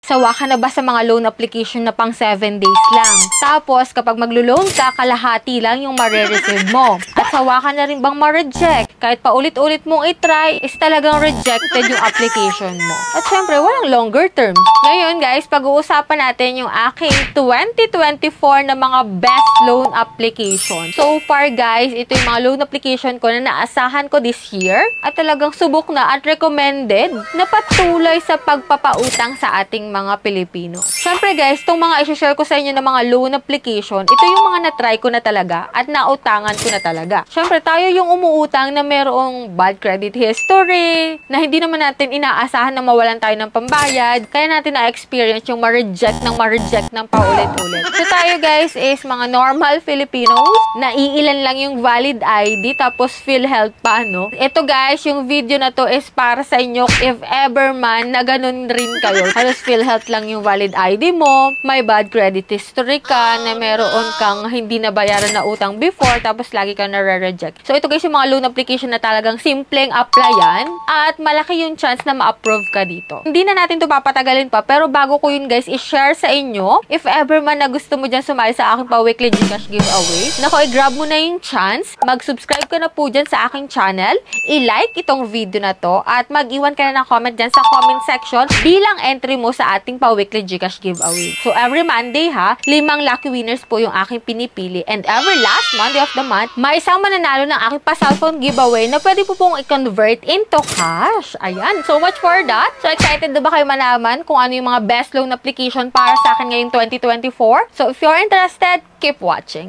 Sawa ka na ba sa mga loan application na pang 7 days lang? Tapos, kapag maglo-loan ka, kalahati lang yung marireceive mo. At sawa ka na rin bang ma-reject? Kahit paulit-ulit mong itry, is talagang rejected yung application mo. At syempre, walang longer terms. Ngayon guys, pag-uusapan natin yung aking 2024 na mga best loan application. So far guys, ito yung mga loan application ko na naasahan ko this year. At talagang subok na at recommended na patuloy sa pagpapautang sa ating mga Pilipino. Syempre guys, itong mga isi-share ko sa inyo ng mga loan application, ito yung mga na-try ko na talaga at nautangan ko na talaga. Syempre tayo yung umuutang na merong bad credit history, na hindi naman natin inaasahan na mawalan tayo ng pambayad, kaya natin na-experience yung ma-reject ng paulit-ulit. So tayo guys is mga normal Filipinos, na iilan lang yung valid ID, tapos PhilHealth pa, no? Ito guys, yung video na to is para sa inyo if ever man na ganun rin kayo. Halos PhilHealth lang yung valid ID mo, may bad credit history ka, na meron kang hindi nabayaran na utang before, tapos lagi ka na-reject. So ito guys, yung mga loan application na talagang simpleng applyan, at malaki yung chance na ma-approve ka dito. Hindi na natin to papatagalin pa, pero bago ko yun guys, i-share sa inyo, if ever man na gusto mo dyan sumali sa aking pa-weekly Gcash giveaway, nako, i-grab mo na yung chance, mag-subscribe ka na po dyan sa aking channel, i-like itong video na to, at mag-iwan ka na ng comment dyan sa comment section bilang entry mo sa ating pa-weekly Gcash giveaway. So every Monday ha, 5 lucky winners po yung aking pinipili, and every last Monday of the month, may isang mananalo ng aking pa-cellphone giveaway na pwede po pong i-convert into cash. Ayan, so much for that. So excited na ba kayo malaman kung ano yung mga best loan application para sa akin ngayong 2024? So if you're interested, keep watching.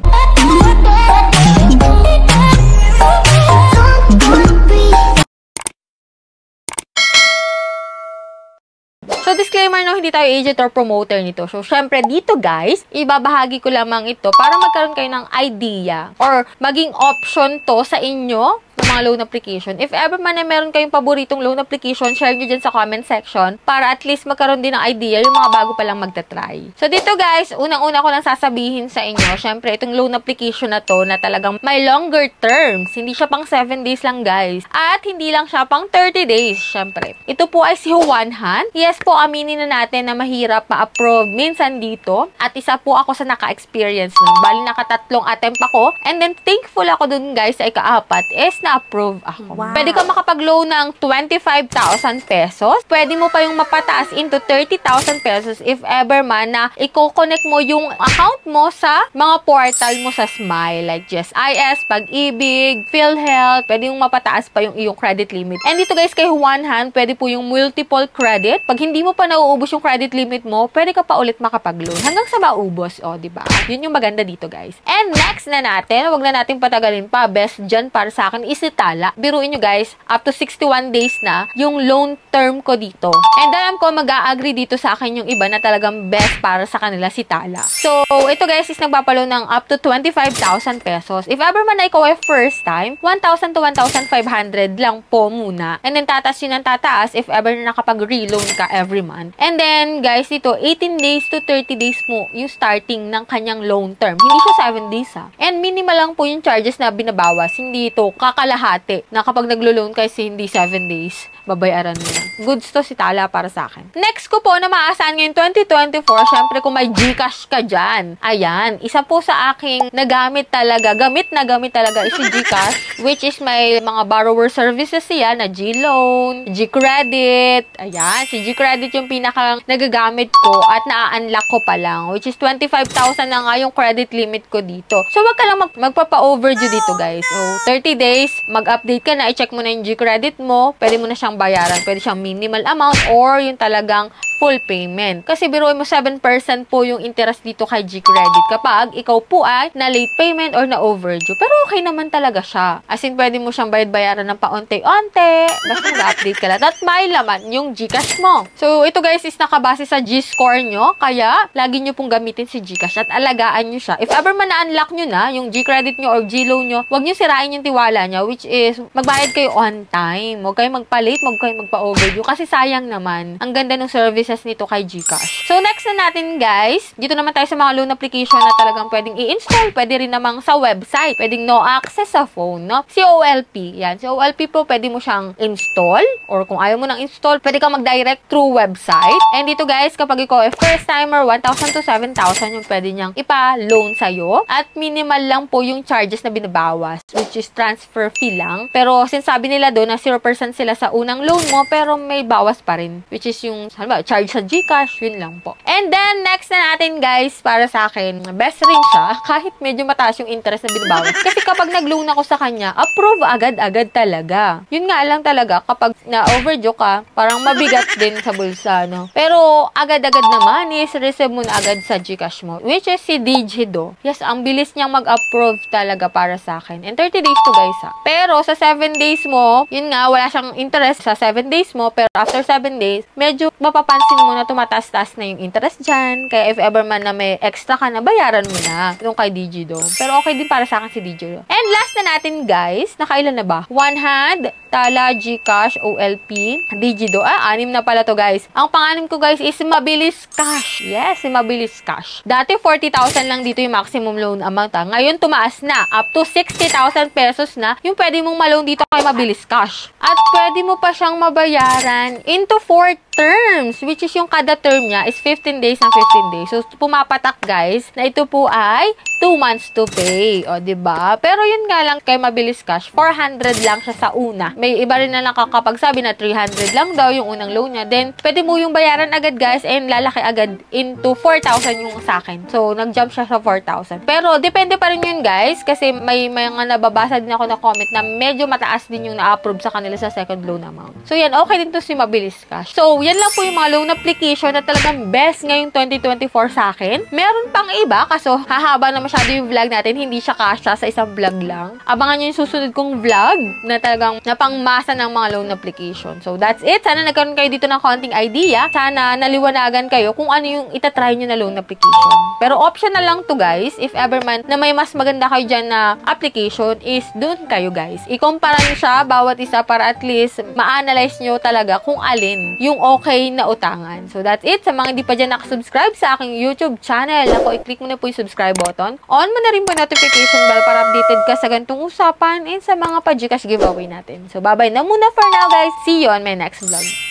So, disclaimer, no, hindi tayo agent or promoter nito. So, syempre, dito guys, ibabahagi ko lamang ito para magkaroon kayo ng idea or maging option to sa inyo ng mga loan application. If ever man na meron kayong paboritong loan application, share nyo dyan sa comment section para at least magkaroon din ng idea yung mga bago palang magta-try. So, dito guys, unang-una ko lang sasabihin sa inyo, syempre, itong loan application na to na talagang may longer terms. Hindi siya pang 7 days lang guys. At hindi lang siya pang 30 days, syempre. Ito po ay si Juanhan. Yes po, aminin na natin na mahirap ma-approve minsan dito. At isa po ako sa naka-experience nun. Bali, nakatatlong attempt ako. And then, thankful ako dun guys sa ika-apat is na-approve ako. Wow. Pwede ka makapag-loan ng 25,000 pesos. Pwede mo pa yung mapataas into 30,000 pesos if ever man na i-connect mo yung account mo sa mga portal mo sa Smile. Like GSIS, Pag-ibig, PhilHealth. Pwede yung mapataas pa yung iyong credit limit. And dito guys, kay Juanhan, pwede po yung multiple credit. Pag hindi mo pa nauubos yung credit limit mo, pwede ka pa ulit makapag-loan hanggang sa maubos, o, diba? Yun yung maganda dito, guys. And next na natin, wag na natin patagalin pa, best dyan para sa akin is si Tala. Biruin nyo, guys, up to 61 days na yung loan term ko dito. And alam ko, mag-a-agree dito sa akin yung iba na talagang best para sa kanila, si Tala. So, ito guys, is nagpapalo ng up to 25,000 pesos. If ever man na ikaw ay first time, 1,000 to 1,500 lang po muna. And then, tataas yun ang tataas if ever na nakapag-reloan ka every month. And then, guys, dito, 18 days to 30 days mo yung starting ng kanyang loan term. Hindi siya 7 days, ha. And minimal lang po yung charges na binabawas. Hindi ito kakalahati na kapag naglo-loan kasi hindi 7 days, babayaran mo na. Goods to si Tala para sa akin. Next ko po na maasahan ngayon 2024, syempre kung may Gcash ka dyan. Ayan, isa po sa aking nagamit talaga, gamit talaga is si Gcash, which is may mga borrower services siya na G-Loan, G-Credit. Ayan, si G-Credit yung pinaka nagagamit ko at na-unlock ko pa lang, which is 25,000 na nga yung credit limit ko dito. So, wag ka lang magpapa-overdue dito, guys. So, 30 days, mag-update ka na, i-check mo na yung G-Credit mo, pwede mo na siyang bayaran, pwede siyang minimal amount or yung talagang full payment. Kasi biruin mo 7% po yung interest dito kay G-Credit kapag ikaw po ay na late payment or na overdue. Pero okay naman talaga siya. As in, pwede mo siyang bayad-bayaran ng paunti-unti. Basta mag-update ka lang. At may laman yung Gcash mo. So, ito guys is nakabase sa G-score nyo. Kaya, lagi nyo pong gamitin si Gcash at alagaan nyo siya. If ever man na-unlock nyo na yung G-Credit nyo or G-Loan nyo, huwag nyo sirain yung tiwala nyo. which is magbayad kayo on time. Huwag kayo magpa-late, huwag kayo magpa-overdue kasi sayang naman. Ang ganda ng services nito kay GCash. So, next na natin guys, dito naman tayo sa mga loan application na talagang pwedeng i-install. Pwede rin namang sa website. Pwedeng no access sa phone, no? COLP. Yan. COLP po, pwede mo siyang install or kung ayaw mo nang install, pwede kang mag-direct through website. And dito guys, kapag ikaw first timer, 1,000 to 7,000 yung pwede niyang ipa-loan sa'yo. At minimal lang po yung charges na binabawas, which is transfer fee lang. Pero sinasabi nila doon na 0% sila sa unang loan mo, pero may bawas pa rin, which is yung charge sa GCash, yun lang po. And then, next na natin guys, para sa akin, best rin siya, kahit medyo mataas yung interest na binabawas. Kasi kapag nag-loan ako sa kanya, approve agad-agad talaga. Yun nga lang talaga, kapag na-overdue ka, parang mabigat din sa bulsa, no? Pero, agad-agad naman, receive mo na agad sa GCash mo, which is si Digido. Yes, ang bilis niyang mag-approve talaga para sa akin. And 30 days to guys, ha. Pero, sa 7 days mo, yun nga, wala siyang interest sa 7 days mo, pero after 7 days, medyo mapapansin mo na tumataas-taas na yung interest dyan. Kaya if ever man na may extra ka na, bayaran mo na. Itong kay Digido. Pero okay din para sa akin si Digido. And last na natin guys, nakailan na ba? One Hand, Tala, GCash, OLP, Digido. 6 na pala to guys. Ang pang-anim ko guys is Mabilis Cash. Yes, si Mabilis Cash. Dati 40,000 lang dito yung maximum loan amount. Ngayon tumaas na. Up to 60,000 pesos na yung pwede mong ma-loan dito kay Mabilis Cash. At pwede mo pa siyang mabayaran into 4 terms, which is yung kada term niya is 15 days ng 15 days. So, pumapatak guys, na ito po ay 2 months to pay. O, diba? Pero yun nga lang kay Mabilis Cash, 400 lang siya sa una. May iba rin na nakakapagsabi na 300 lang daw yung unang loan niya. Then, pwede mo yung bayaran agad guys and lalaki agad into 4,000 yung sa akin. So, nag-jump siya sa 4,000. Pero, depende pa rin yun guys kasi may mga nababasa din ako na comment na medyo mataas din yung na-approve sa kanila sa second loan amount. So, yan. Okay din to si Mabilis Cash. So, yan lang po yung mga loan application na talagang best ngayong 2024 sa akin. Meron pang iba, kaso hahaba na masyado yung vlog natin. Hindi siya kasya sa isang vlog lang. Abangan nyo yung susunod kong vlog na talagang napangmasa ng mga loan application. So, that's it. Sana nagkaroon kayo dito ng konting idea. Sana naliwanagan kayo kung ano yung itatry nyo na loan application. Pero optional lang to guys. If ever man na may mas maganda kayo dyan na application is dun kayo guys. I-compare nyo siya bawat isa para at least ma-analyze nyo talaga kung alin yung okay na utangan. So, that's it. Sa mga hindi pa dyan nakasubscribe sa aking YouTube channel, i-click mo na po yung subscribe button. On mo na rin po notification bell para updated ka sa ganitong usapan and sa mga pa-GCash giveaway natin. So, bye-bye na muna for now, guys. See you on my next vlog.